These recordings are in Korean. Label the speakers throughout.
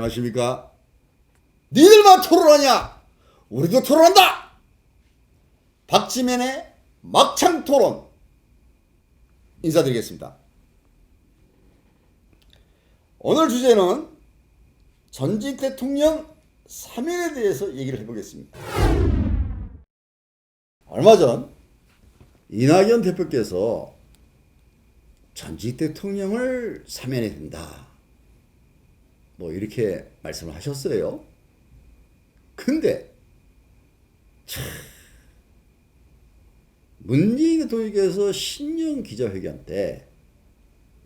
Speaker 1: 안녕하십니까? 니들만 토론하냐? 우리도 토론한다! 박지면의 막창 토론 인사드리겠습니다. 오늘 주제는 전직 대통령 사면에 대해서 얘기를 해보겠습니다. 얼마 전 이낙연 대표께서 전직 대통령을 사면해야 된다, 뭐 이렇게 말씀을 하셨어요. 근데 참, 문재인 대통령께서 신년 기자회견 때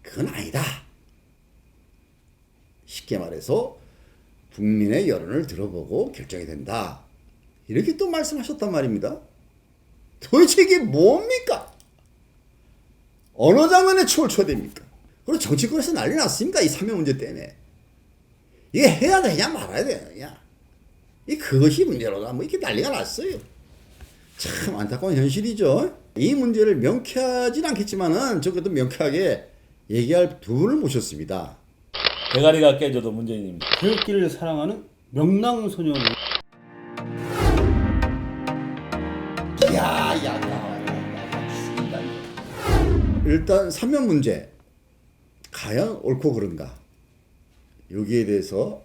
Speaker 1: 그건 아니다, 쉽게 말해서 국민의 여론을 들어보고 결정이 된다, 이렇게 또 말씀하셨단 말입니다. 도대체 이게 뭡니까? 어느 장면에 춤을 춰야 됩니까? 그리고 정치권에서 난리 났습니다, 이 사면 문제 때문에. 이게 해야 되냐 말아야 되냐, 그것이 문제로다, 뭐 이렇게 난리가 났어요. 참 안타까운 현실이죠. 이 문제를 명쾌하진 않겠지만은 적어도 명쾌하게 얘기할 두 분을 모셨습니다.
Speaker 2: 대가리가 깨져도 문재인입니다.
Speaker 3: 태극기를 사랑하는 명랑소년.
Speaker 1: 일단 사면 문제 과연 옳고 그른가, 여기에 대해서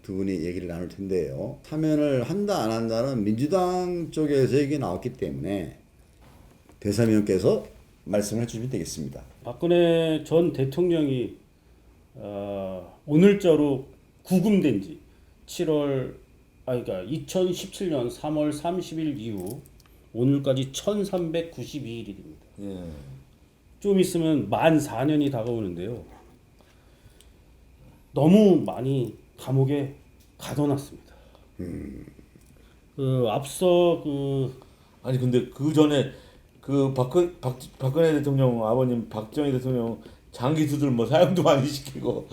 Speaker 1: 두 분이 얘기를 나눌 텐데요. 사면을 한다 안 한다는 민주당 쪽에서 얘기 나왔기 때문에 대사위원께서 말씀을 해주시면 되겠습니다.
Speaker 3: 박근혜 전 대통령이 오늘자로 구금된 지 2017년 3월 30일 이후 오늘까지 1392일이 됩니다. 좀 있으면 만 4년이 다가오는데요. 너무 많이 감옥에 가둬놨습니다. 앞서
Speaker 2: 아니 근데 그 전에 박근혜 대통령 아버님 박정희 대통령 장기 수술 뭐 사형도 많이 시키고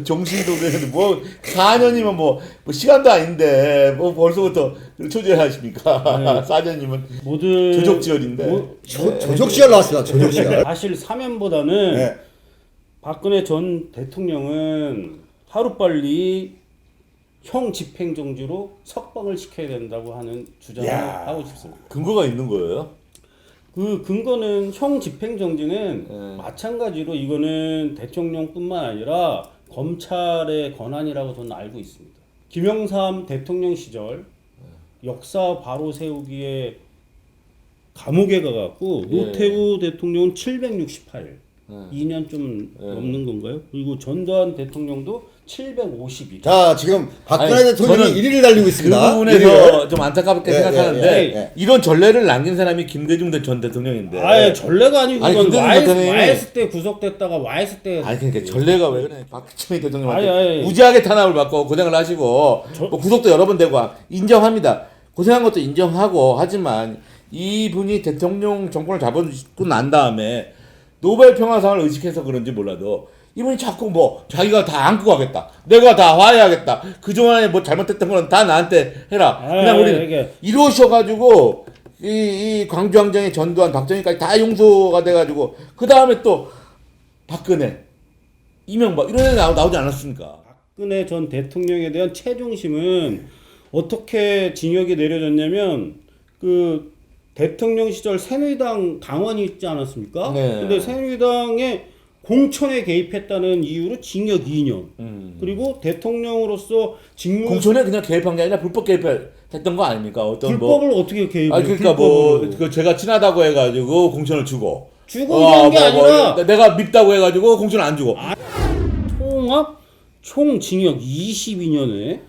Speaker 2: 종신도 되는데 뭐 4년이면 뭐 시간도 아닌데 뭐 벌써부터 초조해하십니까? 4년이면
Speaker 3: 모든
Speaker 2: 조족지혈인데.
Speaker 1: 조족시알 나왔습니다. 조족시알.
Speaker 3: 사실 사면보다는
Speaker 1: 네.
Speaker 3: 박근혜 전 대통령은 하루빨리 형 집행정지로 석방을 시켜야 된다고 하는 주장을 하고 싶습니다.
Speaker 2: 근거가 있는 거예요?
Speaker 3: 그 근거는 형 집행정지는 마찬가지로 이거는 대통령뿐만 아니라 검찰의 권한이라고 저는 알고 있습니다. 김영삼 대통령 시절 역사 바로 세우기에 감옥에 가갖고 노태우 대통령은 768일, 2년 좀 넘는 건가요? 그리고 전두환 대통령도 750일.
Speaker 1: 자, 지금 박근혜 대통령이 1위를 달리고 있습니다.
Speaker 2: 그 부분에서 좀 안타깝게 생각하는데
Speaker 1: 예.
Speaker 2: 이런 전례를 남긴 사람이 김대중 전 대통령인데.
Speaker 3: 아예 전례가 아니고
Speaker 2: 아니,
Speaker 3: 이건
Speaker 2: 김대중
Speaker 3: YS 때 구속됐다가 YS 때.
Speaker 2: 아니 그러니까 전례가 왜 그래? 박정희 대통령한테
Speaker 3: 아니.
Speaker 2: 무지하게 탄압을 받고 고생을 하시고 뭐 구속도 여러 번 되고 인정합니다. 고생한 것도 인정하고 하지만 이분이 대통령 정권을 잡고 난 다음에 노벨 평화상을 의식해서 그런지 몰라도 이분이 자꾸 뭐 자기가 다 안고 가겠다, 내가 다 화해하겠다, 그동안에 뭐 잘못했던 거는 다 나한테 해라, 그냥 우리는 이러셔가지고 이 광주항쟁의 전두환 박정희까지 다 용서가 돼가지고 그 다음에 또 박근혜 이명박 이런 애 나오지 않았습니까?
Speaker 3: 박근혜 전 대통령에 대한 체중심은 어떻게 징역이 내려졌냐면 그 대통령 시절 새누리당 당원이 있지 않았습니까?
Speaker 2: 네.
Speaker 3: 근데 새누리당의 공천에 개입했다는 이유로 징역 2년. 그리고 대통령으로서 직무
Speaker 2: 공천에 그냥 개입한 게 아니라 불법 개입했던 거 아닙니까? 어떤
Speaker 3: 불법을 어떻게 개입해요?
Speaker 2: 아 그러니까 그 제가 친하다고 해가지고 공천을 주고
Speaker 3: 이런 게 아니라
Speaker 2: 내가 밉다고 해가지고 공천을 안 주고
Speaker 3: 통합 총 징역 22년에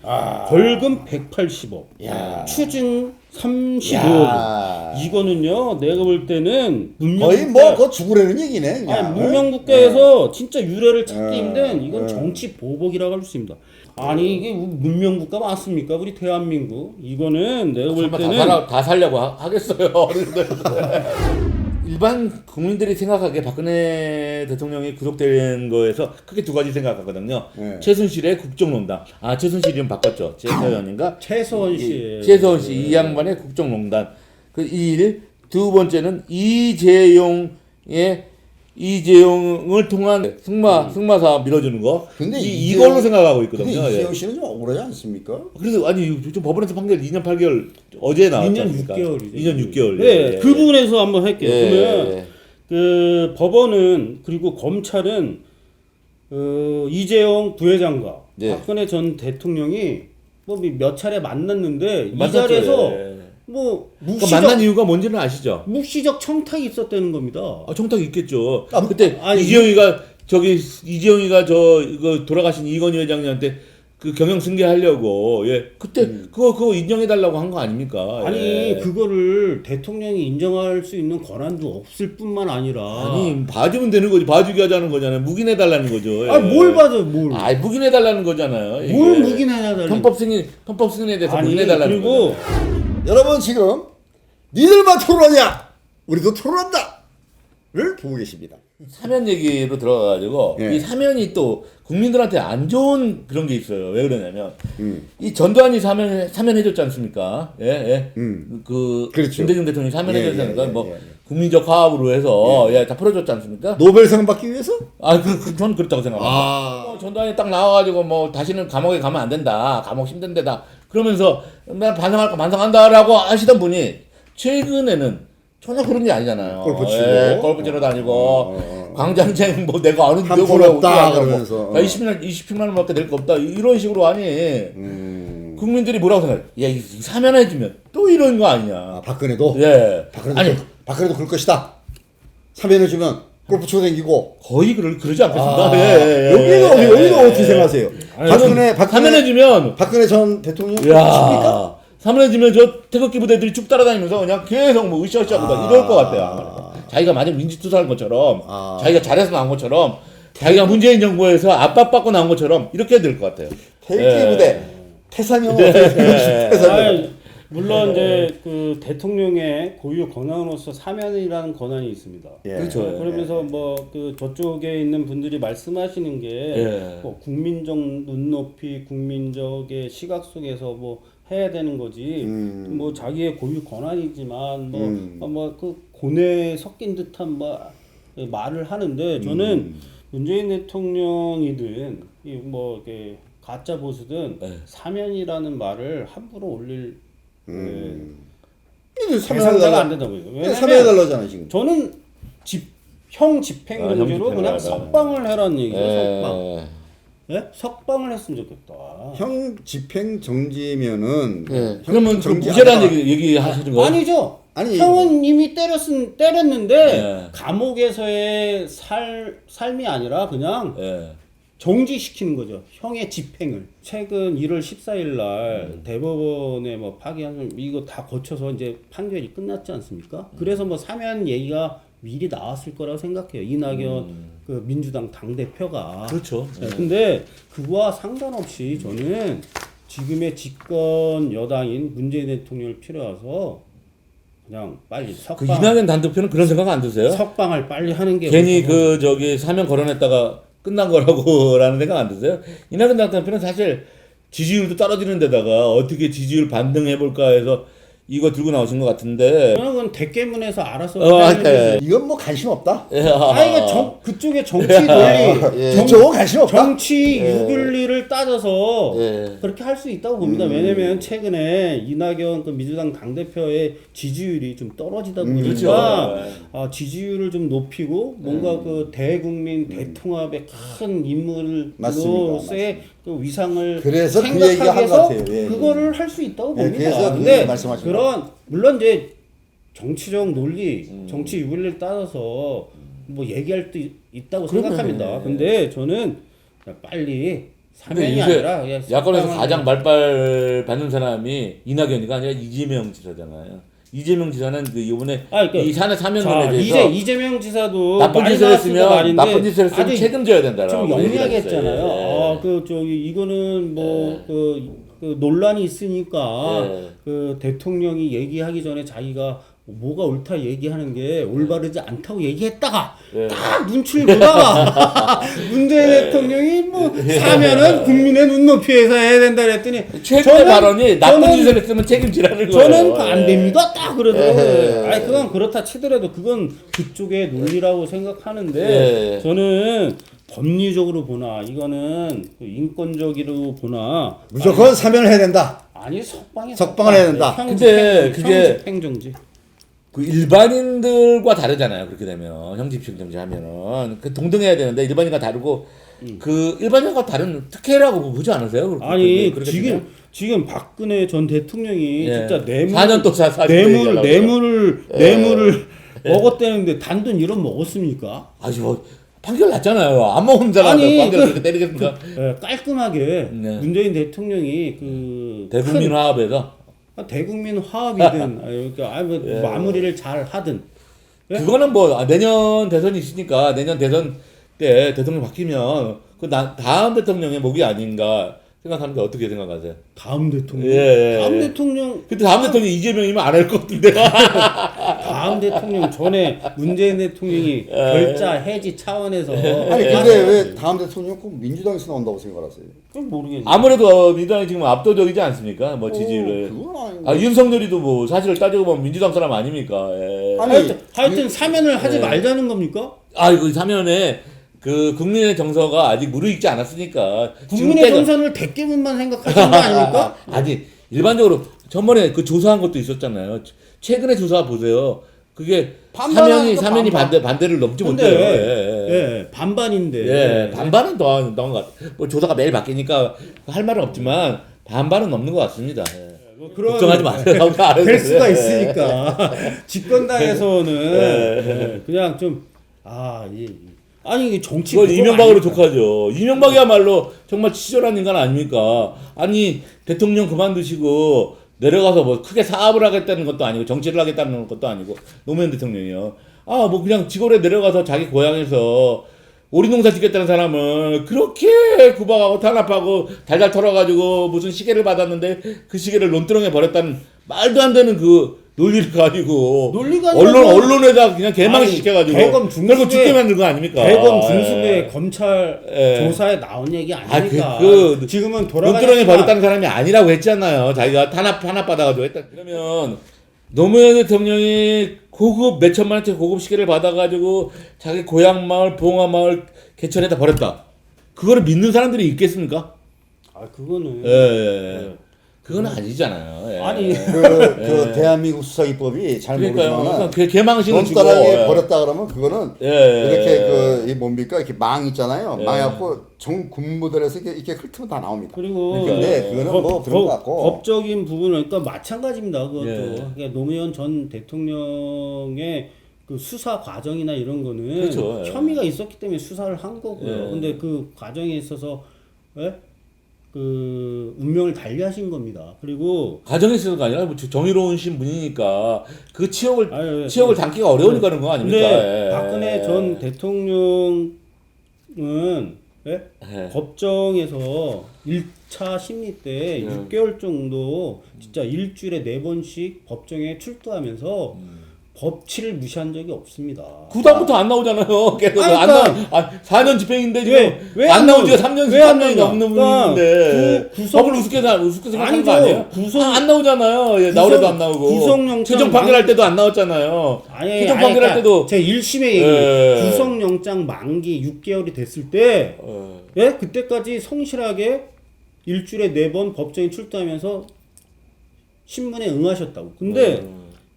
Speaker 3: 벌금 180억, 추징 35억. 이거는요, 내가 볼 때는
Speaker 1: 거의 뭐 그거 죽으라는 얘기네.
Speaker 3: 문명국가에서 진짜 유례를 찾기 힘든 이건 정치 보복이라고 할 수 있습니다. 아니 이게 문명국가 맞습니까? 우리 대한민국 이거는 내가 볼 때는
Speaker 2: 다 살려고 하겠어요. 일반 국민들이 생각하기에 박근혜 대통령이 구속된 거에서 크게 두 가지 생각하거든요. 최순실의 국정농단. 최순실 이름 바꿨죠. 최서연인가?
Speaker 3: 최서원 씨.
Speaker 2: 최서원 씨 이 양반의 국정농단. 그 일. 두 번째는 이재용의 이재용을 통한 승마 사업 밀어주는 거.
Speaker 1: 근데
Speaker 2: 이걸로 생각하고 있거든요.
Speaker 1: 근데
Speaker 2: 예.
Speaker 1: 이재용 씨는 좀 억울하지 않습니까?
Speaker 2: 그래서 아니 요즘 법원에서 판결 2년 8개월 어제 나왔지
Speaker 3: 2년
Speaker 2: 않습니까?
Speaker 3: 6개월이죠.
Speaker 2: 2년 6개월.
Speaker 3: 네, 그 부분에서 한번 할게요.
Speaker 2: 예.
Speaker 3: 그러면 그 법원은 그리고 검찰은 이재용 부회장과
Speaker 2: 네.
Speaker 3: 박근혜 전 대통령이 뭐 몇 차례 만났는데 이
Speaker 2: 만났죠.
Speaker 3: 자리에서
Speaker 2: 예.
Speaker 3: 뭐
Speaker 2: 그러니까 만난 이유가 뭔지는 아시죠?
Speaker 3: 묵시적 청탁이 있었다는 겁니다.
Speaker 2: 청탁 있겠죠.
Speaker 1: 아,
Speaker 2: 그때
Speaker 3: 아니,
Speaker 2: 이재용이가 이재용이가 이거 돌아가신 이건희 회장님한테 그 경영 승계하려고 그때 그거 인정해 달라고 한 거 아닙니까?
Speaker 3: 아니
Speaker 2: 예.
Speaker 3: 그거를 대통령이 인정할 수 있는 권한도 없을 뿐만 아니라
Speaker 2: 아니 봐주면 되는 거지. 봐주게 하자는 거잖아요. 묵인해 달라는 거죠. 예.
Speaker 3: 아니 뭘 봐줘 뭘
Speaker 2: 묵인해 달라는 거잖아요. 이게.
Speaker 3: 뭘 묵인해야
Speaker 2: 편법 승인에 대해서 묵인해 달라는
Speaker 3: 그리고
Speaker 2: 거죠.
Speaker 1: 여러분 지금 니들만 토론하냐? 우리도 토론한다를 보고 계십니다.
Speaker 2: 사면 얘기로 들어가가지고
Speaker 1: 예.
Speaker 2: 이 사면이 또 국민들한테 안 좋은 그런 게 있어요. 왜 그러냐면 이 전두환이 사면해줬지 않습니까? 예.
Speaker 1: 그렇죠.
Speaker 2: 김대중 대통령이 사면해줬지
Speaker 1: 예,
Speaker 2: 않습니까?
Speaker 1: 예,
Speaker 2: 뭐
Speaker 1: 예, 예.
Speaker 2: 국민적 화합으로 해서 다 풀어줬지 않습니까?
Speaker 1: 노벨상 받기 위해서?
Speaker 2: 저는 그렇다고 생각합니다. 전두환이 딱 나와가지고 뭐 다시는 감옥에 가면 안 된다. 감옥 힘든 데다. 그러면서 난 반성할까 반성한다라고 하시던 분이 최근에는 전혀 그런 게 아니잖아요.
Speaker 1: 골프 치고.
Speaker 2: 골프 치러 다니고 광장쟁 뭐 내가 아는
Speaker 1: 한푼 없다 그러면서.
Speaker 2: 27만 원밖에 낼 거 없다 이런 식으로 하니 국민들이 뭐라고 생각해? 야, 이 사면해주면 또 이런 거 아니냐?
Speaker 1: 아, 박근혜도?
Speaker 2: 예.
Speaker 1: 박근혜도 그럴 것이다. 사면해주면 골프 치고 다니고.
Speaker 2: 거의 그러지 않겠습니다.
Speaker 1: 여기도 어떻게 생각하세요? 박근혜
Speaker 2: 사면해주면
Speaker 1: 박근혜 전 대통령
Speaker 2: 야,
Speaker 1: 칩니까?
Speaker 2: 사면해주면 저 태극기 부대들이 쭉 따라다니면서 그냥 계속 뭐 으쌰으쌰하고 이럴 것 같아요. 자기가 만약 민주투사한 것처럼, 자기가 잘해서 나온 것처럼, 자기가 문재인 정부에서 압박받고 나온 것처럼 이렇게 될 것 같아요.
Speaker 1: 태극기 부대 태산형 태산형.
Speaker 3: 아니, 물론 이제 그 대통령의 고유 권한으로서 사면이라는 권한이 있습니다.
Speaker 1: 예.
Speaker 2: 그렇죠.
Speaker 3: 그러면서 뭐 그 저쪽에 있는 분들이 말씀하시는 게
Speaker 2: 예.
Speaker 3: 뭐 국민적 눈높이, 국민적의 시각 속에서 뭐 해야 되는 거지. 뭐 자기의 고유 권한이지만 뭐 그 고뇌에 섞인 듯한 뭐 말을 하는데 저는 문재인 대통령이든 뭐 이렇게 가짜 보수든 사면이라는 말을 함부로 올릴 대상자가 안 된다고 해요. 왜냐면
Speaker 1: 사면해달라잖아 지금.
Speaker 3: 저는 형 집행정지로
Speaker 2: 집행을
Speaker 3: 그냥
Speaker 2: 하라.
Speaker 3: 석방을 해라는 얘기죠. 석방.
Speaker 2: 예.
Speaker 3: 예? 석방을 했으면 좋겠다.
Speaker 1: 형 집행 정지면은
Speaker 2: 예. 그러면 그 무죄란 얘기 하시는 거예요?
Speaker 3: 아니죠.
Speaker 1: 아니,
Speaker 3: 형은 이미 때렸는데
Speaker 2: 예.
Speaker 3: 감옥에서의 삶이 아니라 그냥
Speaker 2: 예.
Speaker 3: 정지시키는 거죠. 형의 집행을. 최근 1월 14일 날 대법원에 뭐 파기한 이거 다 거쳐서 이제 판결이 끝났지 않습니까? 그래서 뭐 사면 얘기가 미리 나왔을 거라고 생각해요. 이낙연 그 민주당 당 대표가.
Speaker 2: 그렇죠.
Speaker 3: 네, 근데 그와 상관없이 저는 지금의 집권 여당인 문재인 대통령을 필요해서 그냥 빨리
Speaker 2: 그 이낙연 당대표는 그런 생각 안 드세요?
Speaker 3: 석방을 빨리 하는 게
Speaker 2: 괜히 그 저기 사면 걸어냈다가 끝난 거라고라는 생각 안 드세요? 이낙연 당대표는 사실 지지율도 떨어지는 데다가 어떻게 지지율 반등해 볼까 해서 이거 들고 나오신 것 같은데.
Speaker 3: 그건 대깨문에서 알아서
Speaker 2: 예.
Speaker 1: 이건 뭐 관심 없다.
Speaker 3: 이거 그쪽에 정치 논리,
Speaker 1: 저거 관심 없다.
Speaker 3: 정치 유불리를 따져서
Speaker 2: 예.
Speaker 3: 그렇게 할 수 있다고 봅니다. 왜냐면 최근에 이낙연 그 민주당 당 대표의 지지율이 좀 떨어지다 보니까
Speaker 2: 그렇죠.
Speaker 3: 지지율을 좀 높이고 뭔가 그 대국민 대통합의 큰 인물로서의 그 위상을
Speaker 1: 그래서 그 얘기가 한 것
Speaker 3: 생각해서
Speaker 1: 같아요. 예,
Speaker 3: 그걸 할 수 있다고
Speaker 1: 예,
Speaker 3: 봅니다.
Speaker 1: 그래서
Speaker 3: 근데
Speaker 1: 말씀하신
Speaker 3: 그런 물론 이제 정치적 논리, 정치 유불리를 따져서 뭐 얘기할 수 있다고 생각합니다. 근데 저는 빨리
Speaker 2: 근데
Speaker 3: 사면이
Speaker 2: 요새
Speaker 3: 아니라 그냥
Speaker 2: 야권에서
Speaker 3: 석방을
Speaker 2: 가장 말빨 받는 사람이 이낙연이가 아니라 이재명 지사잖아요. 이재명 지사는 그 이번에
Speaker 3: 그러니까
Speaker 2: 이 사내 사면론에
Speaker 3: 자,
Speaker 2: 대해서
Speaker 3: 이재명 지사도
Speaker 2: 나쁜
Speaker 3: 많이
Speaker 2: 짓을
Speaker 3: 나왔으니까
Speaker 2: 했으면
Speaker 3: 말인데
Speaker 2: 나쁜 짓을 했으면
Speaker 3: 아주
Speaker 2: 책임져야 된다라고
Speaker 3: 좀
Speaker 2: 얘기를
Speaker 3: 영리하게
Speaker 2: 했어요.
Speaker 3: 했잖아요.
Speaker 2: 예.
Speaker 3: 그 저기 이거는 뭐 그 논란이 있으니까
Speaker 2: 예.
Speaker 3: 그 대통령이 얘기하기 전에 자기가 뭐가 옳다 얘기하는 게 올바르지 않다고 얘기했다가
Speaker 2: 네.
Speaker 3: 딱 눈치를 보다가 문재인 대통령이 뭐 사면은 국민의 눈높이에서 해야 된다 그랬더니
Speaker 2: 최근의 발언이 나쁜
Speaker 3: 저는-
Speaker 2: 짓을 했으면 책임지라는 거예요.
Speaker 3: 저는 안 됩니다. 딱 그러더라고요.
Speaker 2: 예.
Speaker 3: 아니 그건 그렇다 치더라도 그건 그쪽의 논리라고 생각하는데
Speaker 2: 예.
Speaker 3: 저는 법리적으로 보나 이거는 그 인권적으로 보나
Speaker 1: 무조건 사면을 해야 된다.
Speaker 3: 아니 석방이
Speaker 1: 석방을 해야 된다.
Speaker 2: 근데 그게-
Speaker 3: 행정지.
Speaker 2: 그 일반인들과 다르잖아요. 그렇게 되면 형집행정지 하면은 그 동등해야 되는데 일반인과 다르고 그 일반인과 다른 특혜라고 보지 않으세요?
Speaker 3: 아니
Speaker 2: 그렇게
Speaker 3: 지금
Speaker 2: 되면?
Speaker 3: 지금 박근혜 전 대통령이
Speaker 2: 예.
Speaker 3: 진짜 뇌물
Speaker 2: 4년 또
Speaker 3: 뇌물을 먹었다는데 단돈 1억 먹었습니까?
Speaker 2: 아주 뭐 판결 났잖아요. 안 먹은 사람
Speaker 3: 아니,
Speaker 2: 판결
Speaker 3: 그-
Speaker 2: 그렇게 때리겠습니까?
Speaker 3: 예, 깔끔하게
Speaker 2: 네.
Speaker 3: 문재인 대통령이 그
Speaker 2: 대국민
Speaker 3: 큰-
Speaker 2: 화합에서
Speaker 3: 대국민 화합이든 그러니까 뭐
Speaker 2: 예.
Speaker 3: 마무리를 잘 하든 예?
Speaker 2: 그거는 뭐 내년 대선이 있으니까 내년 대선 때 대통령 바뀌면 그 다음 대통령의 목이 아닌가 생각하는데 어떻게 생각하세요?
Speaker 3: 다음 대통령
Speaker 2: 예.
Speaker 3: 다음 대통령
Speaker 2: 근데 다음 대통령이 이재명이면 안 할 것 같은데.
Speaker 3: 다음 대통령 전에 문재인 대통령이 결자 해지 차원에서
Speaker 1: 아니 근데 왜 다음 대통령 꼭 민주당에서 나온다고 생각하세요?
Speaker 3: 그건 모르겠네.
Speaker 2: 아무래도 민주당이 지금 압도적이지 않습니까? 뭐 지지율에.
Speaker 1: 그건 아니고.
Speaker 2: 아 윤석열이도 뭐 사실을 따지고 보면 민주당 사람 아닙니까? 예.
Speaker 1: 아니,
Speaker 3: 하여튼 사면을 하지
Speaker 2: 예.
Speaker 3: 말자는 겁니까?
Speaker 2: 아 이거 사면에 그 국민의 정서가 아직 무르익지 않았으니까 지금
Speaker 3: 국민의
Speaker 2: 때가-
Speaker 3: 정선을 대깨문만 생각하시는 거 아닙니까?
Speaker 2: 아니 일반적으로 전번에 그 조사한 것도 있었잖아요. 최근에 조사 보세요. 그게 사면이 반대를 넘지
Speaker 3: 근데
Speaker 2: 못해요. 예.
Speaker 3: 예, 반반인데
Speaker 2: 예, 반반은 더 넘은 것 같아요. 뭐 조사가 매일 바뀌니까 할 말은 없지만 반반은 넘는 것 같습니다. 예.
Speaker 3: 뭐 그런
Speaker 2: 걱정하지 마세요.
Speaker 3: 될 수가
Speaker 2: 예.
Speaker 3: 있으니까 집권당에서는
Speaker 2: 예.
Speaker 3: 예, 그냥 좀 아니 이게 정치
Speaker 2: 그건
Speaker 3: 그거
Speaker 2: 이명박으로
Speaker 3: 아닙니까?
Speaker 2: 족하죠. 이명박이야말로 정말 치졸한 인간 아닙니까? 아니 대통령 그만두시고 내려가서 뭐 크게 사업을 하겠다는 것도 아니고 정치를 하겠다는 것도 아니고 노무현 대통령이요. 아 뭐 그냥 시골에 내려가서 자기 고향에서 오리농사 짓겠다는 사람을 그렇게 구박하고 탄압하고 달달 털어가지고 무슨 시계를 받았는데 그 시계를 논두렁에 버렸다는 말도 안 되는 그 논리를 가지고
Speaker 3: 논리가 아니라
Speaker 2: 언론에다 그냥 개망시켜가지고
Speaker 3: 대검
Speaker 2: 결국 죽게 만든 거 아닙니까?
Speaker 3: 대검
Speaker 2: 예.
Speaker 3: 중수부의 검찰
Speaker 2: 예.
Speaker 3: 조사에 나온 얘기 아닙니까?
Speaker 2: 그
Speaker 3: 지금은
Speaker 2: 논두렁에
Speaker 3: 돌아가니까
Speaker 2: 버렸다는 사람이 아니라고 했잖아요. 자기가 탄압 받아가지고 했다. 그러면 노무현 대통령이 고급 몇 천만 원짜리 고급 시계를 받아가지고 자기 고향 마을 봉화 마을 개천에다 버렸다. 그거를 믿는 사람들이 있겠습니까?
Speaker 3: 그거는
Speaker 2: 예. 그건 아니잖아요. 예.
Speaker 3: 아니,
Speaker 1: 그 대한민국 수사기법이 잘
Speaker 2: 그러니까요.
Speaker 1: 모르지만
Speaker 2: 개망신을 주고
Speaker 1: 돈가락에
Speaker 2: 예.
Speaker 1: 버렸다 그러면 그거는
Speaker 2: 예.
Speaker 1: 이렇게 이 뭡니까 이렇게 망 있잖아요.
Speaker 2: 예.
Speaker 1: 망해갖고 정 군부들에서 이렇게 훑으면 다 나옵니다.
Speaker 3: 그리고
Speaker 1: 근데 그거는 뭐 그런 것 같고.
Speaker 3: 법적인 부분은 그러니까 마찬가지입니다. 그것도
Speaker 2: 예.
Speaker 3: 그러니까 노무현 전 대통령의 그 수사 과정이나 이런 거는
Speaker 2: 그렇죠. 예.
Speaker 3: 혐의가 있었기 때문에 수사를 한 거고요.
Speaker 2: 예.
Speaker 3: 근데 그 과정에 있어서 그 운명을 달리하신 겁니다. 그리고
Speaker 2: 가정에 있어서가 아니라 뭐 정의로우신 분이니까 그 치욕을
Speaker 3: 아유,
Speaker 2: 담기가 어려우니까 그런 거 아닙니까?
Speaker 3: 근데
Speaker 2: 예.
Speaker 3: 박근혜 전 대통령은
Speaker 2: 예.
Speaker 3: 법정에서 1차 심리 때 6개월 정도 진짜 일주일에 4번씩 법정에 출두하면서 법치를 무시한 적이 없습니다.
Speaker 2: 구단부터 안 나오잖아요. 계속
Speaker 3: 아니,
Speaker 2: 안 나와. 4년 집행인데 지금
Speaker 3: 왜
Speaker 2: 안
Speaker 3: 안
Speaker 2: 나온 지가
Speaker 3: 나오죠?
Speaker 2: 3년
Speaker 3: 왜안
Speaker 2: 13년이
Speaker 3: 나오냐?
Speaker 2: 넘는
Speaker 3: 그러니까
Speaker 2: 분인데
Speaker 3: 구성-
Speaker 2: 법을 우습게 생각하는
Speaker 3: 아니죠.
Speaker 2: 거 아니에요? 안 나오잖아요. 예, 나올래도 안 나오고.
Speaker 3: 구속영장
Speaker 2: 최종 판결할 때도 안 나왔잖아요. 최종 판결할 때도
Speaker 3: 제 1심의 얘기
Speaker 2: 예.
Speaker 3: 구속영장 만기 6개월이 됐을 때 그때까지 성실하게 일주일에 4번 법정에 출두하면서 신문에 응하셨다고. 근데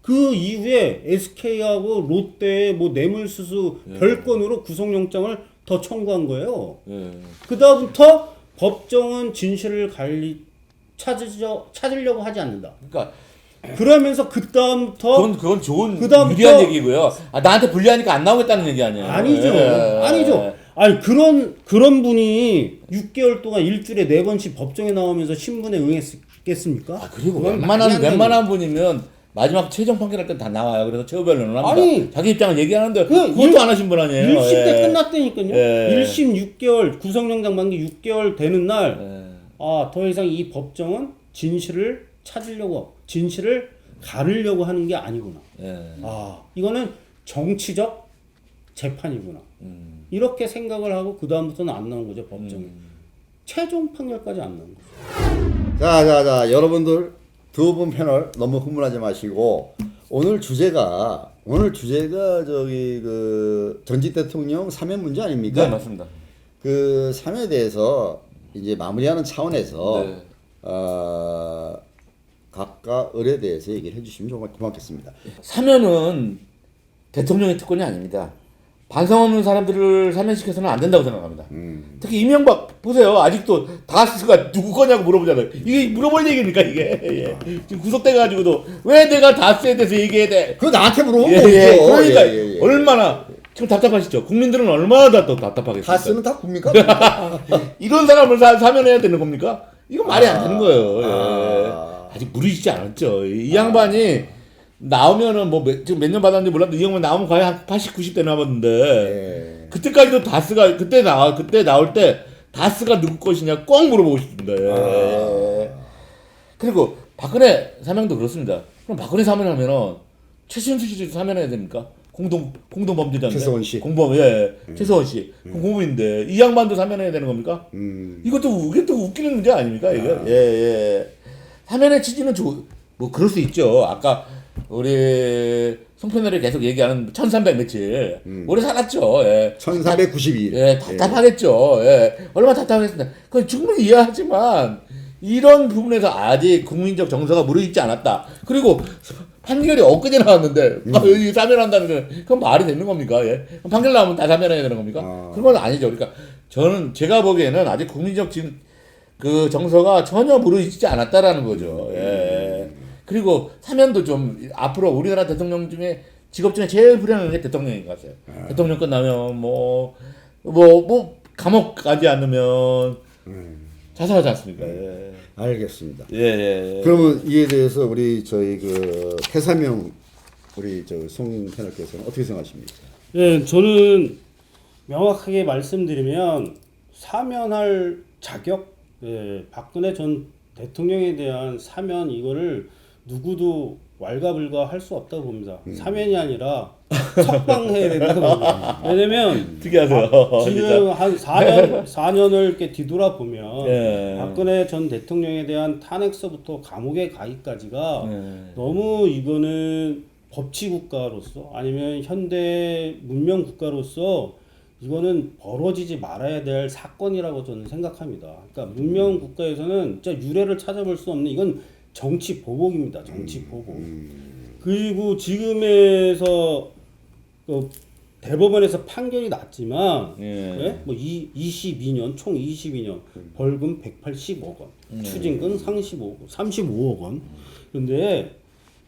Speaker 3: 그 이후에 SK하고 롯데 뭐 뇌물수수 별건으로 구속영장을 더 청구한 거예요. 그 다음부터 법정은 진실을 찾으려고 하지 않는다.
Speaker 2: 그러니까
Speaker 3: 그러면서 그 다음부터
Speaker 2: 그건 좋은
Speaker 3: 그다음부터-
Speaker 2: 유리한 얘기고요. 나한테 불리하니까 안 나오겠다는 얘기 아니에요.
Speaker 3: 아니죠.
Speaker 2: 예.
Speaker 3: 아니죠. 아니 그런 분이 6개월 동안 일주일에 4번씩 법정에 나오면서 신문에 응했겠습니까?
Speaker 2: 그리고
Speaker 3: 그건 말이 안
Speaker 2: 웬만한 분이면 마지막 최종 판결할 때 다 나와요. 그래서 최후 변론을 합니다.
Speaker 3: 아니,
Speaker 2: 자기 입장을 얘기하는데
Speaker 3: 그
Speaker 2: 그것도 안 하신 분 아니에요.
Speaker 3: 1심 때
Speaker 2: 예.
Speaker 3: 끝났다니까요.
Speaker 2: 예.
Speaker 3: 1심 6개월 구속영장 만기 6개월 되는 날
Speaker 2: 예.
Speaker 3: 더 이상 이 법정은 진실을 가르려고 하는 게 아니구나.
Speaker 2: 예.
Speaker 3: 아, 이거는 정치적 재판이구나. 이렇게 생각을 하고 그 다음부터는 안 나온 거죠, 법정에. 최종 판결까지 안 나온 거죠.
Speaker 1: 자, 여러분들 두 분 패널 너무 흥분하지 마시고 오늘 주제가 저기 그 전직 대통령 사면 문제 아닙니까?
Speaker 2: 네, 맞습니다.
Speaker 1: 그 사면에 대해서 이제 마무리하는 차원에서
Speaker 2: 네.
Speaker 1: 각각 을에 대해서 얘기를 해주시면 정말 고맙겠습니다.
Speaker 2: 사면은 대통령의 특권이 아닙니다. 반성 없는 사람들을 사면시켜서는 안 된다고 생각합니다. 특히 이명박 보세요. 아직도 다스가 누구 거냐고 물어보잖아요. 이게 물어볼 얘기입니까 이게? 예. 지금 구속돼가지고도 왜 내가 다스에 대해서 얘기해야 돼?
Speaker 1: 그거 나한테 물어보면
Speaker 2: 예,
Speaker 1: 뭐죠?
Speaker 2: 예. 그러니까
Speaker 1: 예.
Speaker 2: 얼마나 지금 답답하시죠? 국민들은 얼마나 더 답답하겠습니까?
Speaker 1: 다스는 다 굽니까?
Speaker 2: 이런 사람을 사면해야 되는 겁니까? 이건 말이 안 되는 거예요. 예.
Speaker 1: 아.
Speaker 2: 아직 무르지지 않았죠. 이 양반이 나오면은 뭐 지금 몇 년 받았는지 몰라도 이 양반 나오면 거의 한 80, 90대 남았는데
Speaker 1: 예.
Speaker 2: 그때까지도 다스가 그때 나올 때 다스가 누구 것이냐 꼭 물어보고 싶습니다. 예. 그리고 박근혜 사면도 그렇습니다. 그럼 박근혜 사면하면은 최신수 씨도 사면해야 됩니까? 공동 범죄자인데.
Speaker 1: 최서원 씨.
Speaker 2: 공범 최서원 씨. 공범인데 이 양반도 사면해야 되는 겁니까? 이게 또 웃기는 문제 아닙니까 이게? 예. 사면의 취지는 뭐 그럴 수 있죠. 아까 우리 송편들이 계속 얘기하는 1300 며칠 오래 살았죠. 예.
Speaker 1: 1392일.
Speaker 2: 예, 답답하겠죠. 예. 얼마나 답답하겠습니다. 그건 충분히 이해하지만 이런 부분에서 아직 국민적 정서가 무르익지 않았다. 그리고 판결이 엊그제 나왔는데 여기 사면한다는 건 그건 말이 되는 겁니까? 예. 그럼 판결 나오면 다 사면해야 되는 겁니까? 그런 건 아니죠. 그러니까 제가 보기에는 아직 국민적 지금 그 정서가 전혀 무르익지 않았다라는 거죠. 예. 그리고 사면도 좀 앞으로 우리나라 대통령 중에 직업 중에 제일 불행한 게 대통령인 것 같아요. 대통령 끝나면 뭐 감옥 가지 않으면 자살하지 않습니까? 예.
Speaker 1: 알겠습니다.
Speaker 2: 예.
Speaker 1: 그러면 이에 대해서 우리 저희 그 태사명 우리 송 패널께서는 어떻게 생각하십니까?
Speaker 3: 예, 저는 명확하게 말씀드리면 사면할 자격, 박근혜 전 대통령에 대한 사면 이거를 누구도 왈가불가 할 수 없다고 봅니다. 사면이 아니라 석방해야 된다고 봅니다. 왜냐면
Speaker 2: 특이하세요.
Speaker 3: 지금 한 4년을 이렇게 뒤돌아보면
Speaker 2: 예.
Speaker 3: 박근혜 전 대통령에 대한 탄핵서부터 감옥에 가기까지가 너무 이거는 법치국가로서 아니면 현대 문명 국가로서 이거는 벌어지지 말아야 될 사건이라고 저는 생각합니다. 그러니까 문명 국가에서는 진짜 유례를 찾아볼 수 없는 이건 정치 보복입니다. 정치 보복. 그리고 지금에서 대법원에서 판결이 났지만 예? 뭐 22년 총 22년 벌금 180억 원, 추징금 35억 원. 근데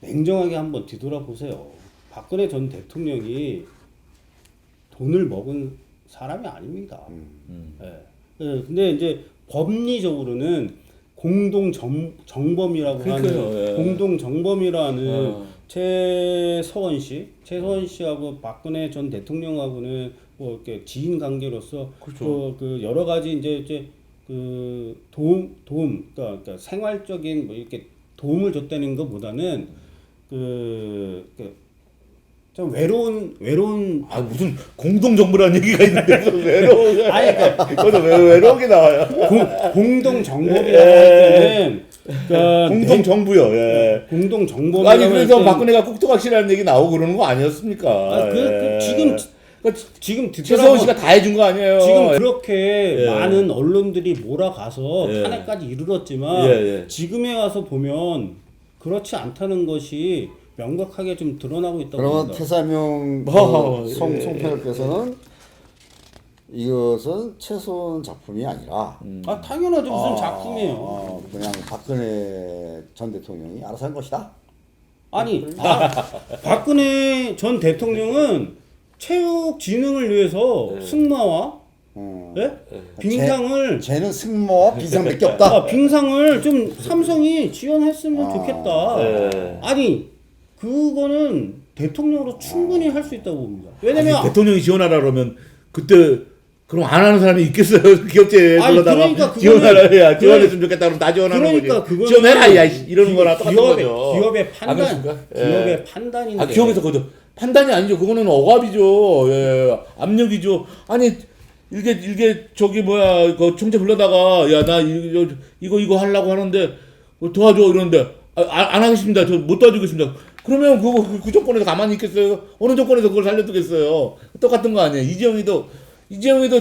Speaker 3: 냉정하게 한번 뒤돌아보세요. 박근혜 전 대통령이 돈을 먹은 사람이 아닙니다. 예. 근데 이제 법리적으로는 공동 정범이라고 하는 공동 정범이라는 최서원 씨하고 박근혜 전 대통령하고는 뭐 이렇게 지인 관계로서 그 여러 가지 이제 그 도움 그러니까 생활적인 뭐 이렇게 도움을 줬다는 것보다는 좀 외로운
Speaker 2: 무슨 공동 정부라는 얘기가 있는데 외로워. 아니 그러니까 외로우게 나와요.
Speaker 3: 공동 정범이라고 할 때는
Speaker 2: 공동 정부요. 예.
Speaker 3: 공동 정범.
Speaker 2: 아니 그래서 박근혜가 국토각시라는 얘기 나오고 그러는 거 아니었습니까?
Speaker 3: 지금
Speaker 2: 최서원 씨가 다 해준 거 아니에요?
Speaker 3: 지금 그렇게 많은 언론들이 몰아가서 탄핵까지 이르렀지만 지금에 와서 보면 그렇지 않다는 것이 명백하게 좀 드러나고 있다고
Speaker 1: 그러면
Speaker 3: 봅니다.
Speaker 1: 태사명 송 패널께서는 이것은 최소한 작품이 아니라
Speaker 3: 당연하죠. 무슨 작품이에요.
Speaker 1: 그냥 박근혜 전 대통령이 알아서 한 것이다.
Speaker 3: 아니 박근혜 전 대통령은 체육 진흥을 위해서 승마와 빙상을
Speaker 1: 쟤는 승모와 비상밖에 없다.
Speaker 3: 빙상을 좀 삼성이 지원했으면 좋겠다. 아니 그거는 대통령으로 충분히 할 수 있다고 봅니다. 왜냐면
Speaker 2: 대통령이 지원하라 그러면 그때 그럼 안 하는 사람이 있겠어요? 기업체에
Speaker 3: 아니,
Speaker 2: 불러다가
Speaker 3: 그러니까 그거는-
Speaker 2: 지원하라, 지원했으면 좋겠다 그러면 다 지원하는
Speaker 3: 그러니까
Speaker 2: 거지.
Speaker 3: 그거는
Speaker 2: 지원해라, 야, 이러는 거나 똑같은 거죠.
Speaker 3: 기업의 판단,
Speaker 2: 그렇습니까? 예.
Speaker 3: 기업의 판단인데.
Speaker 2: 아, 기업에서 그것도 판단이 아니죠. 그거는 억압이죠. 예, 압력이죠. 아니, 이게 저기 뭐야, 그 총재 불러다가, 야, 나 이거 하려고 하는데, 도와줘, 이러는데, 안 하겠습니다. 저 못 도와주겠습니다. 그러면 그 조건에서 가만히 있겠어요? 어느 조건에서 그걸 살려두겠어요? 똑같은 거 아니에요. 이재용이도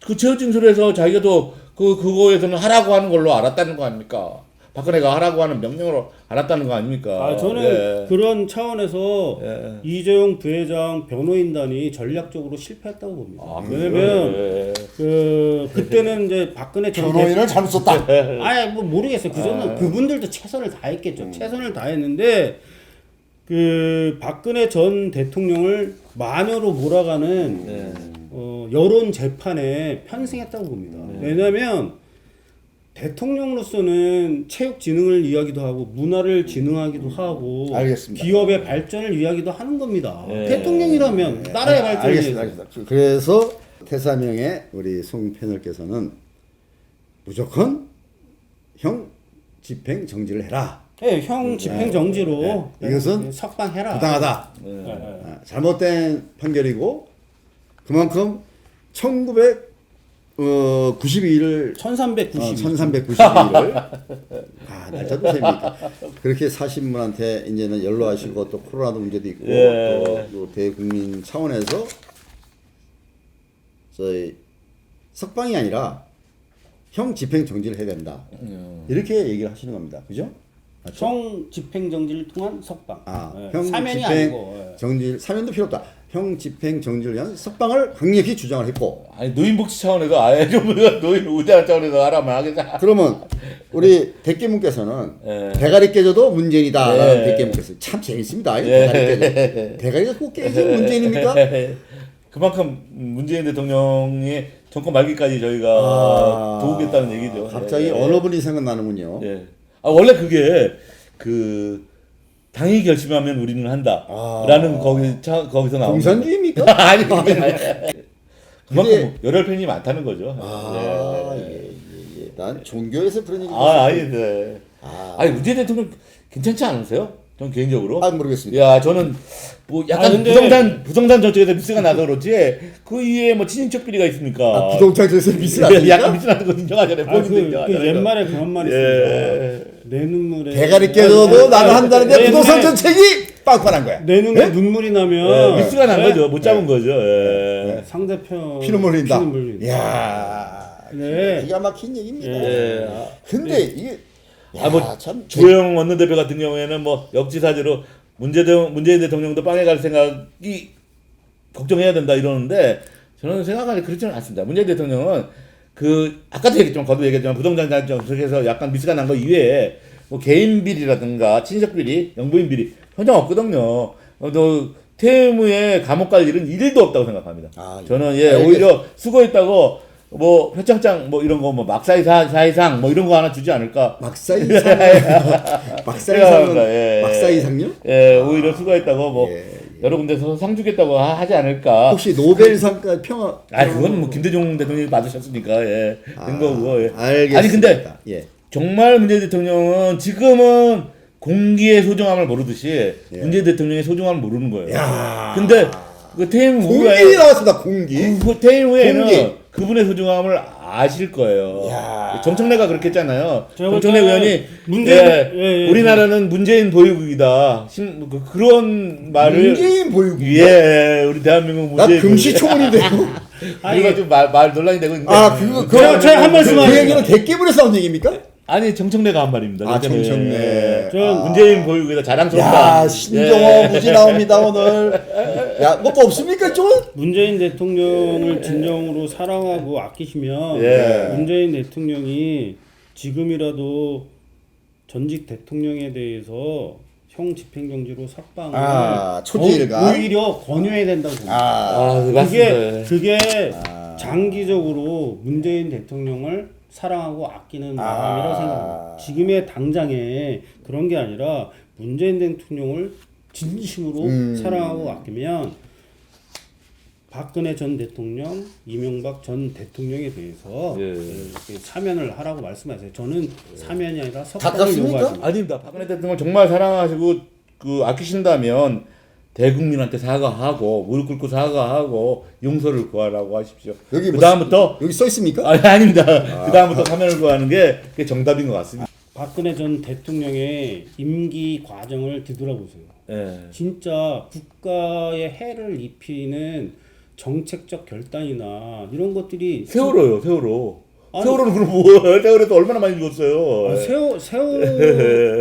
Speaker 2: 그 체육진술에서 자기가 또 그거에서는 하라고 하는 걸로 알았다는 거 아닙니까? 박근혜가 하라고 하는 명령으로 알았다는 거 아닙니까?
Speaker 3: 아, 저는
Speaker 2: 예.
Speaker 3: 그런 차원에서
Speaker 2: 예.
Speaker 3: 이재용 부회장 변호인단이 전략적으로 실패했다고 봅니다.
Speaker 2: 아,
Speaker 3: 왜냐면
Speaker 2: 예.
Speaker 3: 그때는 이제 박근혜 전
Speaker 1: 변호인을 잘못 썼다.
Speaker 3: 아니 뭐 모르겠어요. 그전은 그분들도 최선을 다했겠죠. 최선을 다했는데 그 박근혜 전 대통령을 마녀로 몰아가는 여론 재판에 편승했다고 봅니다. 왜냐하면 대통령으로서는 체육 진흥을 이야기도 하고 문화를 진흥하기도 하고
Speaker 1: 알겠습니다.
Speaker 3: 기업의 발전을 이야기도 하는 겁니다.
Speaker 2: 예.
Speaker 3: 대통령이라면 나라의 발전을
Speaker 1: 알겠습니다.
Speaker 3: 위해서.
Speaker 1: 알겠습니다. 그래서 태사명의 우리 송 패널께서는 무조건 형 집행 정지를 해라.
Speaker 3: 예, 형 집행 정지로
Speaker 1: 이것은
Speaker 3: 석방해라.
Speaker 1: 부당하다.
Speaker 3: 예.
Speaker 1: 잘못된 판결이고 그만큼 1992를
Speaker 3: 1392.
Speaker 1: 1392를 날짜도 셉니까? 그렇게 사신 분한테 이제는 연로하시고 또 코로나도 문제도 있고
Speaker 2: 예.
Speaker 1: 또 대국민 차원에서 저희 석방이 아니라 형 집행 정지를 해야 된다. 이렇게 얘기를 하시는 겁니다. 그죠? 맞죠?
Speaker 3: 형 집행 정지를 통한 석방. 예.
Speaker 1: 형
Speaker 3: 사면이
Speaker 1: 집행
Speaker 3: 아니고. 예.
Speaker 1: 정지 사면도 필요 없다. 형 집행 정지를 위한 석방을 강력히 주장을 했고
Speaker 2: 아니, 노인복지 차원에서 아예 좀 노인 우대한 차원에서 하라면 하겠다.
Speaker 1: 그러면 우리 백계문께서는
Speaker 2: 예.
Speaker 1: 대가리 깨져도 문재인이다라는
Speaker 2: 예.
Speaker 1: 백계문께서 참 재밌습니다. 이
Speaker 2: 예.
Speaker 1: 대가리 깨져. 대가리가 꼭 깨지면 문재인입니까?
Speaker 2: 그만큼 문재인 대통령의 정권 말기까지 저희가 도우겠다는 얘기죠.
Speaker 1: 갑자기
Speaker 2: 예.
Speaker 1: 어느 분이 생각나는군요.
Speaker 2: 예. 아, 원래 그게 그 당이 결심하면 우리는 한다라는 거기서 나온
Speaker 1: 공산주의입니까?
Speaker 2: 아니 그게 아니라 그만큼
Speaker 1: 그게-
Speaker 2: 뭐 열혈 팬이 많다는 거죠.
Speaker 1: 예. 난 종교에서 그런 얘기.
Speaker 2: 아니 네. 아니 문재인 대통령 괜찮지 않으세요? 전 개인적으로.
Speaker 1: 모르겠습니다.
Speaker 2: 야 저는 뭐 약간
Speaker 3: 근데-
Speaker 2: 부동산 정책에서 미스가 나서 그렇지 그 이후에 뭐 친인척 비리가 있습니까?
Speaker 1: 부동산에서 미스
Speaker 2: 예,
Speaker 1: 났습니까?
Speaker 2: 약간 미스 나는 거 인정하잖아요.
Speaker 3: 아,
Speaker 2: 본인도
Speaker 3: 그
Speaker 2: 인정하잖아요.
Speaker 3: 옛말에 그런 말이
Speaker 2: 예.
Speaker 3: 있습니다. 내 눈물에
Speaker 1: 대가리 깨져도 나는 한다는데
Speaker 3: 내
Speaker 1: 부동산
Speaker 3: 눈에-
Speaker 1: 정책이 빵빵한 거야.
Speaker 3: 내 눈에 눈물이 나면
Speaker 2: 미스가 난
Speaker 3: 예?
Speaker 2: 거죠. 못 잡은 거죠. 예.
Speaker 3: 상대편
Speaker 1: 피눈물 흘린다.
Speaker 3: 피눈물 흘린다.
Speaker 1: 이야.
Speaker 3: 네.
Speaker 1: 기가 막힌 얘기입니다.
Speaker 2: 예.
Speaker 1: 근데 이게
Speaker 2: 아, 뭐
Speaker 1: 참
Speaker 2: 주호영 원내대표 같은 경우에는 뭐 역지사지로 문재인 대통령도 빵에 갈 생각이 걱정해야 된다 이러는데 저는 생각하기 그렇지는 않습니다. 문재인 대통령은 그 아까도 얘기했지만 거듭 얘기했지만 부동산 정책에서 약간 미스가 난 거 이외에 뭐 개인 비리라든가 친인척 비리, 영부인 비리 현장 없거든요. 또 퇴임 후에 감옥 갈 일은 1도 없다고 생각합니다. 저는 오히려 수고했다고 뭐 표창장 뭐 이런 거 뭐 막사이상 뭐 이런 거 하나 주지 않을까.
Speaker 1: 막사이상
Speaker 2: 생각합니다. 예.
Speaker 1: 막사이상요?
Speaker 2: 예, 오히려 수고했다고 뭐
Speaker 1: 예,
Speaker 2: 여러 군데서 상 주겠다고 하지 않을까.
Speaker 1: 혹시 노벨상까지 평화?
Speaker 2: 그건 뭐 김대중 대통령이 받으셨으니까 된 거고. 예.
Speaker 1: 알겠습니다.
Speaker 2: 아니 근데
Speaker 1: 예.
Speaker 2: 정말 문재인 대통령은 지금은 공기의 소중함을 모르듯이 문재인 대통령의 소중함을 모르는 거예요.
Speaker 1: 야.
Speaker 2: 근데 그 퇴임
Speaker 1: 공기
Speaker 2: 후에
Speaker 1: 나왔습니다. 공기.
Speaker 2: 그 퇴임 후에는
Speaker 1: 공기.
Speaker 2: 그분의 소중함을 아실 거예요.
Speaker 1: 야.
Speaker 2: 정청래가 그렇게 했잖아요.
Speaker 3: 제가
Speaker 2: 정청래
Speaker 3: 볼 때는
Speaker 2: 의원이
Speaker 3: 문재인-
Speaker 2: 우리나라는 문재인 보유국이다. 그런 말을
Speaker 1: 문재인 보유국.
Speaker 2: 우리 대한민국
Speaker 1: 나
Speaker 2: 문재인
Speaker 1: 금시초문인데요.
Speaker 2: 그리고 좀 말 논란이 되고 있는데.
Speaker 3: 제가 한 말씀
Speaker 1: 그
Speaker 3: 하겠습니다.
Speaker 1: 얘기는 객기분에서 나온 얘기입니까?
Speaker 2: 아니 정청래가 한 말입니다. 그때는.
Speaker 1: 정청래.
Speaker 2: 문재인 보유국이다 자랑스럽다.
Speaker 1: 야, 신종호 무지 나옵니다 오늘. 야, 뭐 없습니까 좀?
Speaker 3: 문재인 대통령을 진정으로 사랑하고 아끼시면 문재인 대통령이 지금이라도 전직 대통령에 대해서 형 집행정지로 석방을
Speaker 1: 초지일간.
Speaker 3: 오히려 권유해야 된다고 봅니다.
Speaker 2: 맞습니다.
Speaker 3: 그게 장기적으로 문재인 대통령을 사랑하고 아끼는 마음이라고 생각합니다. 지금의 당장에 그런 게 아니라 문재인 대통령을 진심으로 사랑하고 아끼면 박근혜 전 대통령, 이명박 전 대통령에 대해서
Speaker 2: 예.
Speaker 3: 이렇게 사면을 하라고 말씀하세요. 저는 사면이 아니라 석방을
Speaker 1: 가깝습니까?
Speaker 3: 요구하십니다.
Speaker 2: 아닙니다. 박근혜 대통령 정말 사랑하시고 그 아끼신다면 대국민한테 사과하고 무릎 꿇고 사과하고 용서를 구하라고 하십시오.
Speaker 1: 여기
Speaker 2: 그 다음부터
Speaker 1: 여기 써 있습니까?
Speaker 2: 아닙니다. 그 다음부터 사면을 구하는 게 그게 정답인 것 같습니다.
Speaker 3: 박근혜 전 대통령의 임기 과정을 뒤돌아보세요.
Speaker 2: 예.
Speaker 3: 진짜 국가에 해를 입히는 정책적 결단이나 이런 것들이
Speaker 2: 세월호요, 세월호.
Speaker 3: 아니,
Speaker 2: 세월호는 그럼 뭐예요? 세월호에도 얼마나 많이 죽었어요.
Speaker 3: 아,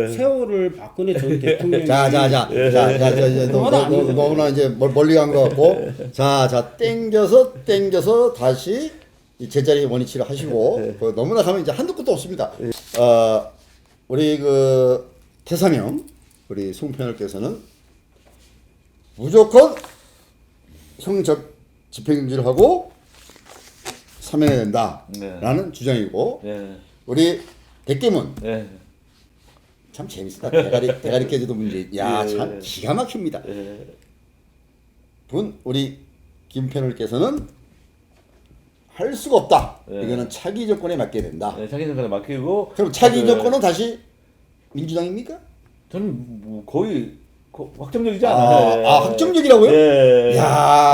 Speaker 3: 세월을 박근혜 전 대통령이
Speaker 1: 자,
Speaker 3: 그건 아니죠.
Speaker 1: 너무나 이제 멀리 간 것 같고, 자, 땡겨서 다시 이 제자리 원위치를 하시고, 그 너무나 가면 이제 한도 끝도 없습니다. 우리 그 태사명, 우리 송편을께서는 무조건 형적 집행유지를 하고 사면해야 된다라는 주장이고,
Speaker 2: 예.
Speaker 1: 우리 백개문
Speaker 2: 예.
Speaker 1: 참 재밌다. 대가리 깨지도 문제. 야,
Speaker 2: 예.
Speaker 1: 참 기가 막힙니다.
Speaker 2: 예.
Speaker 1: 우리 김편을께서는 할 수가 없다.
Speaker 2: 예.
Speaker 1: 이거는 차기 정권에 맡겨야 된다.
Speaker 2: 네, 자기 생각에 맡기고.
Speaker 1: 그럼 차기 정권은 다시 민주당입니까?
Speaker 2: 저는 뭐 거의 확정적이지 않아요.
Speaker 1: 확정적이라고요?
Speaker 2: 예.
Speaker 1: 야.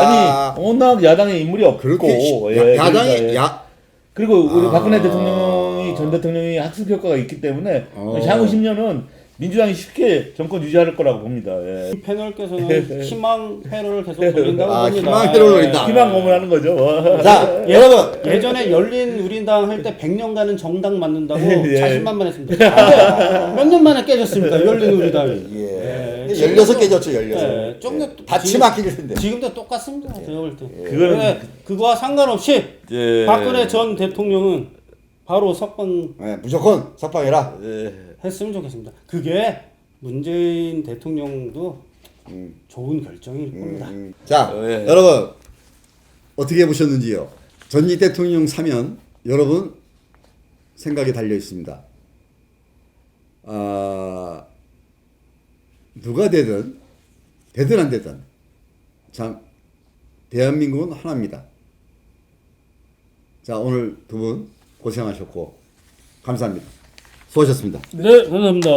Speaker 2: 아니 워낙 야당에 인물이 없고.
Speaker 1: 그렇게 야당이
Speaker 2: 그러니까, 그리고 우리 박근혜 대통령이 전 대통령이 학습 효과가 있기 때문에 향후 10년은 민주당이 쉽게 정권 유지할 거라고 봅니다. 예.
Speaker 3: 패널께서는 희망 회로를 계속 돌린다고 봅니다.
Speaker 1: 희망 회로를 돌린다.
Speaker 2: 희망 고문하는 거죠.
Speaker 1: 자, 여러분.
Speaker 3: 예전에 열린 우리당 할 때 100년간은 정당 만든다고
Speaker 2: 예.
Speaker 3: 자신만만했습니다. 몇 년 만에 깨졌습니까? 열린 우리당이.
Speaker 1: 예. 16개 졌죠, 16.
Speaker 3: 예. 좀더
Speaker 1: 밭이 막힐 텐데.
Speaker 3: 지금도 똑같습니다. 제가 볼 때.
Speaker 2: 그거는
Speaker 3: 그거와 상관없이
Speaker 2: 예.
Speaker 3: 박근혜 전 대통령은 바로 석방
Speaker 1: 예, 무조건 석방해라.
Speaker 2: 예.
Speaker 3: 했으면 좋겠습니다. 그게 문재인 대통령도 좋은 결정일 겁니다.
Speaker 1: 자,
Speaker 2: 예.
Speaker 1: 여러분 어떻게 보셨는지요? 전직 대통령 사면 여러분 생각이 달려 있습니다. 누가 되든 안 되든 참 대한민국은 하나입니다. 자, 오늘 두 분 고생하셨고 감사합니다. 수고하셨습니다.
Speaker 3: 네, 감사합니다.